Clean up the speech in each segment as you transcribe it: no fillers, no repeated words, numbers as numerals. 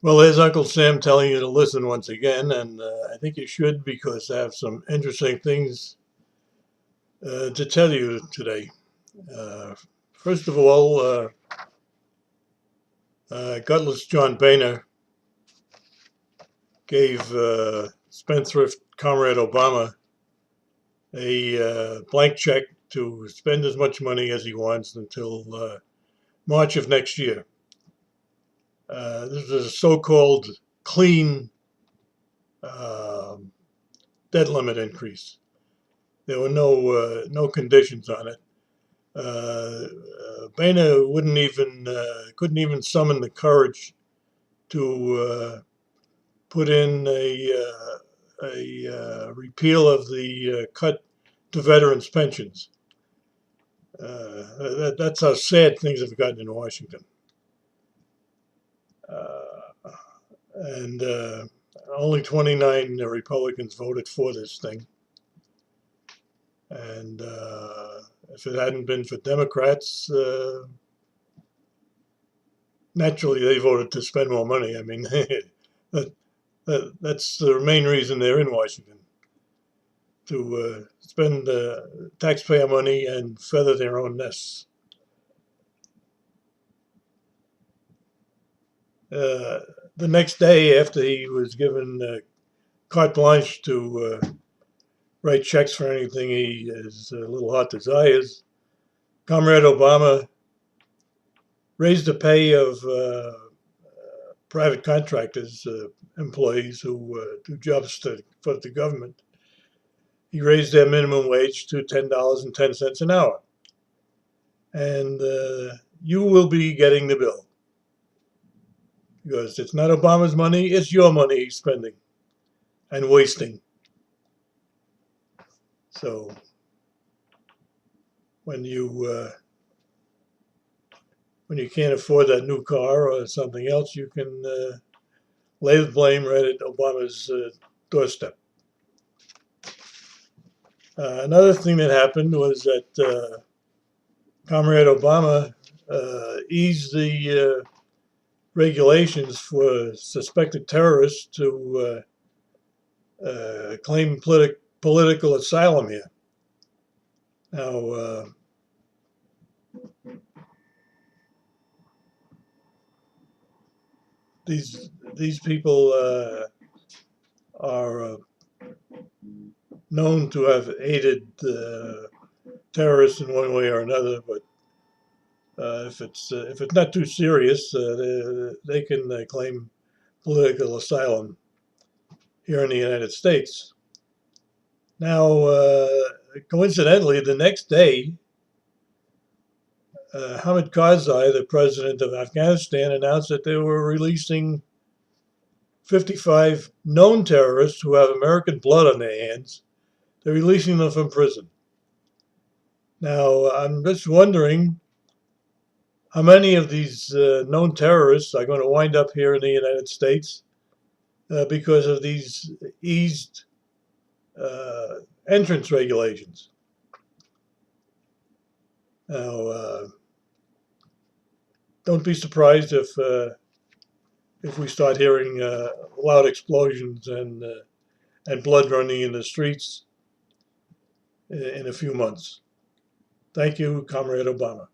Well, there's Uncle Sam telling you to listen once again, and I think you should because I have some interesting things to tell you today. Uh, First of all, gutless John Boehner gave spendthrift Comrade Obama a blank check to spend as much money as he wants until March of next year. This is a so-called clean uh, debt limit increase. There were no conditions on it. Boehner wouldn't even couldn't even summon the courage to put in a repeal of the cut to veterans' pensions. That's how sad things have gotten in Washington. Uh, and Only 29 Republicans voted for this thing. And if it hadn't been for Democrats, naturally they voted to spend more money. I mean, that's the main reason they're in Washington, to spend taxpayer money and feather their own nests. Uh, the next day, after he was given carte blanche to write checks for anything his little heart desires, Comrade Obama raised the pay of private contractors, employees who do jobs for the government. He raised their minimum wage to $10.10 an hour. And you will be getting the bill because it's not Obama's money, it's your money he's spending and wasting. So when you uh, when you can't afford that new car or something else, you can lay the blame right at Obama's doorstep. Another thing that happened was that Comrade Obama eased the regulations for suspected terrorists to claim political asylum here. Now, these people are known to have aided terrorists in one way or another, but if it's not too serious, they can claim political asylum here in the United States. Now, coincidentally, the next day, Hamid Karzai, the president of Afghanistan, announced that they were releasing 55 known terrorists who have American blood on their hands. They're releasing them from prison. Now, I'm just wondering how many of these known terrorists are going to wind up here in the United States because of these eased uh, entrance regulations. Now, don't be surprised if we start hearing loud explosions and blood running in the streets in a few months. Thank you, Comrade Obama.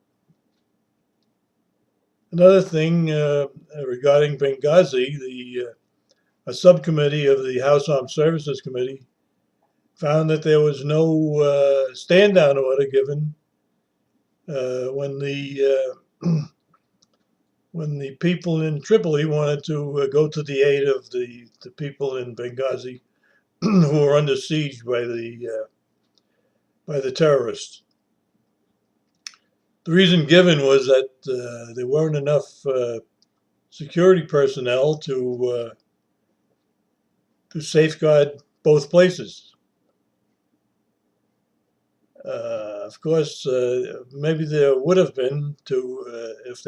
Another thing regarding Benghazi, a subcommittee of the House Armed Services Committee found that there was no stand down order given when when the people in Tripoli wanted to go to the aid of the people in Benghazi who were under siege by the terrorists. The reason given was that there weren't enough security personnel to safeguard both places. Of course, maybe there would have been if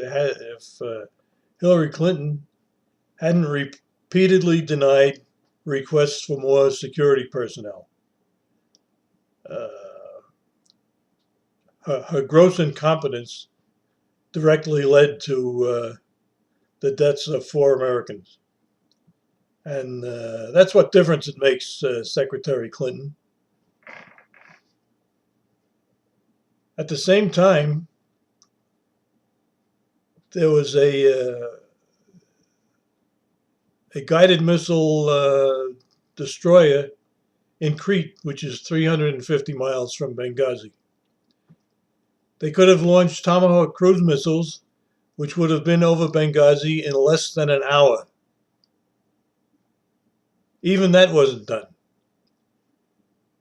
Hillary Clinton hadn't repeatedly denied requests for more security personnel. Uh, her gross incompetence directly led to the deaths of 4 Americans. And that's what difference it makes, Secretary Clinton. At the same time, there was a guided missile destroyer in Crete, which is 350 miles from Benghazi. They could have launched Tomahawk cruise missiles, which would have been over Benghazi in less than an hour. Even that wasn't done.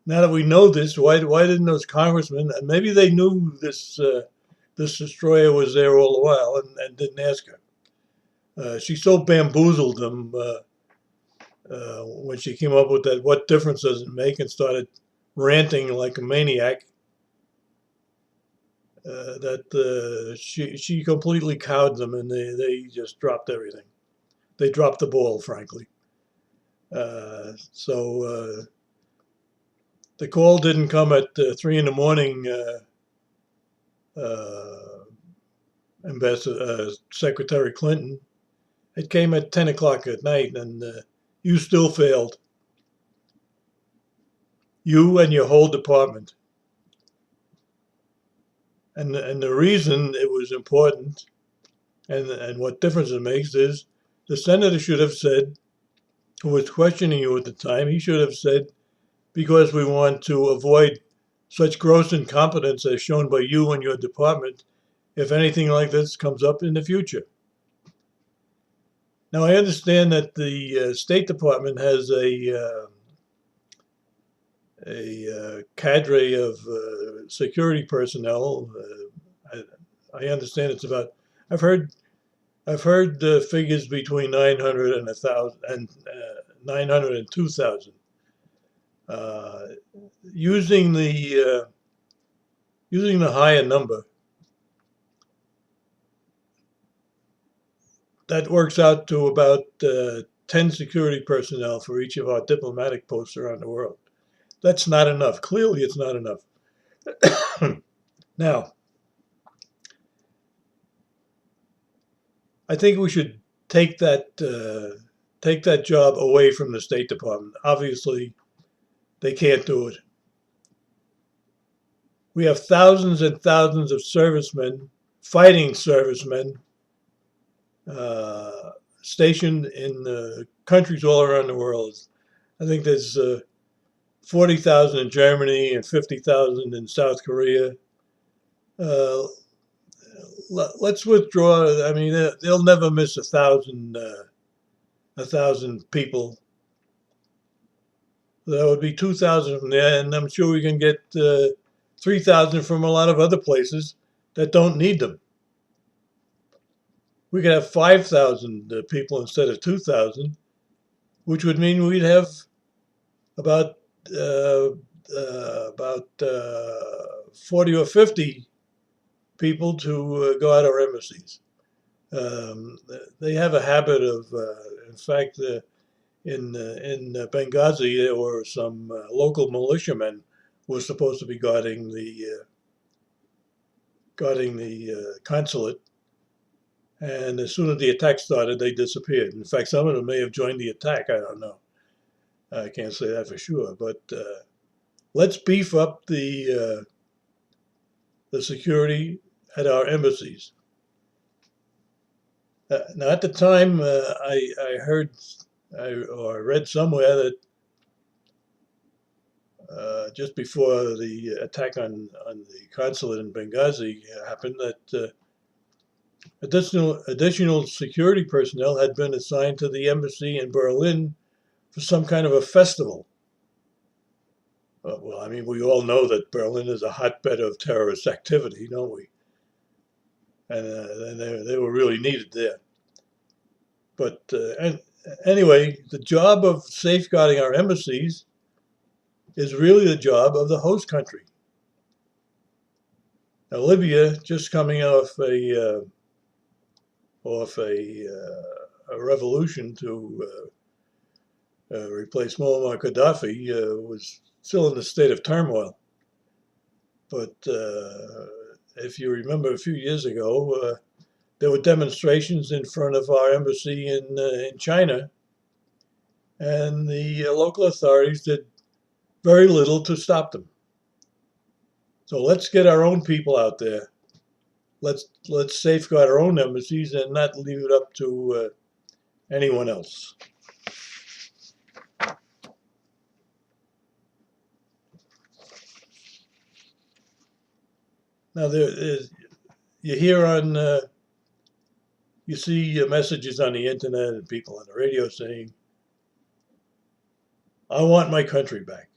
Now that we know this, why didn't those congressmen, and maybe they knew this destroyer was there all the while and didn't ask her. She so bamboozled them when she came up with that, what difference does it make, and started ranting like a maniac, that she completely cowed them, and they just dropped everything. They dropped the ball, frankly. So the call didn't come at 3 in the morning, Secretary Clinton. It came at 10 o'clock at night, and you still failed. You and your whole department. And the reason it was important and what difference it makes is the senator should have said, who was questioning you at the time, he should have said, because we want to avoid such gross incompetence as shown by you and your department if anything like this comes up in the future. Now, I understand that the State Department has a cadre of security personnel. I understand it's about. I've heard figures between 900 and 1,000 and 900 and 2,000. Using the higher number, that works out to about 10 security personnel for each of our diplomatic posts around the world. That's not enough. Clearly, it's not enough. Now, I think we should take that job away from the State Department. Obviously, they can't do it. We have thousands and thousands of servicemen, fighting servicemen, stationed in countries all around the world. I think there's 40,000 in Germany and 50,000 in South Korea. Let's withdraw. I mean, they'll never miss 1,000 people. That would be 2,000 from there, and I'm sure we can get 3,000 from a lot of other places that don't need them. We could have 5,000 people instead of 2,000, which would mean we'd have about 40 or 50 people to guard our embassies. They have a habit of, in fact, in Benghazi, there were some local militiamen who were supposed to be guarding the consulate, and as soon as the attack started, they disappeared. In fact, some of them may have joined the attack. I don't know. I can't say that for sure, but let's beef up the security at our embassies. Now, at the time, I heard or I read somewhere that just before the attack on the consulate in Benghazi happened, that additional security personnel had been assigned to the embassy in Berlin for some kind of a festival. Well, I mean, we all know that Berlin is a hotbed of terrorist activity, don't we? And they were really needed there. But anyway, the job of safeguarding our embassies is really the job of the host country. Now, Libya, just coming off a revolution to replace Muammar Gaddafi, was still in a state of turmoil. But if you remember a few years ago, there were demonstrations in front of our embassy in China, and the local authorities did very little to stop them. So let's get our own people out there. Let's safeguard our own embassies and not leave it up to anyone else. Now you hear on you see messages on the internet and people on the radio saying, "I want my country back."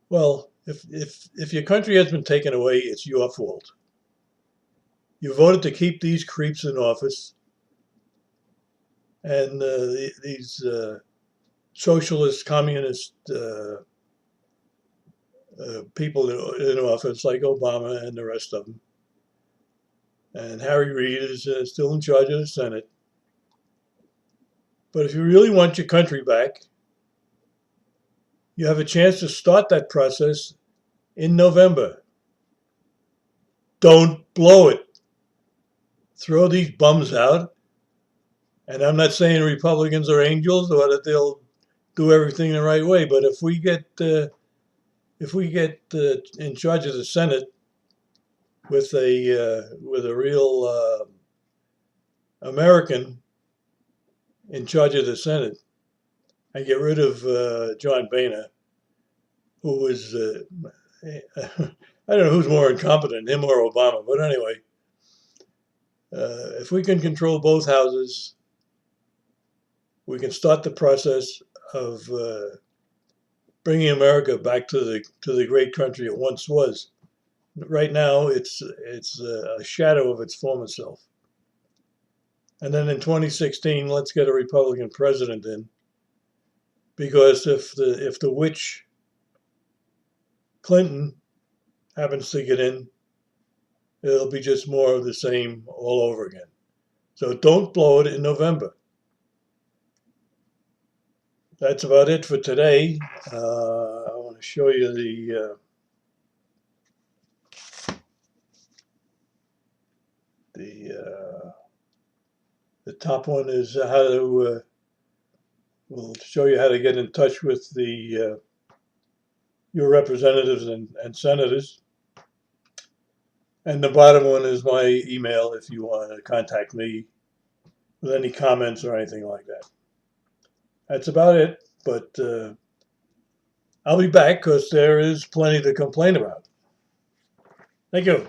Well, if your country has been taken away, it's your fault. You voted to keep these creeps in office, and these socialist, communist people in office, like Obama and the rest of them. And Harry Reid is still in charge of the Senate. But if you really want your country back, you have a chance to start that process in November. Don't blow it. Throw these bums out. And I'm not saying Republicans are angels or that they'll do everything the right way, but if we get in charge of the Senate with a real American in charge of the Senate, and get rid of John Boehner, who was I don't know who's more incompetent, him or Obama, but anyway, if we can control both houses, we can start the process of bringing America back to the great country it once was. Right now, it's a shadow of its former self. And then in 2016, let's get a Republican president in, because if the witch Clinton happens to get in, it'll be just more of the same all over again. So don't blow it in November. That's about it for today. I want to show you the top one is how to. We'll show you how to get in touch with your representatives and senators. And the bottom one is my email if you want to contact me with any comments or anything like that. That's about it, but I'll be back because there is plenty to complain about. Thank you.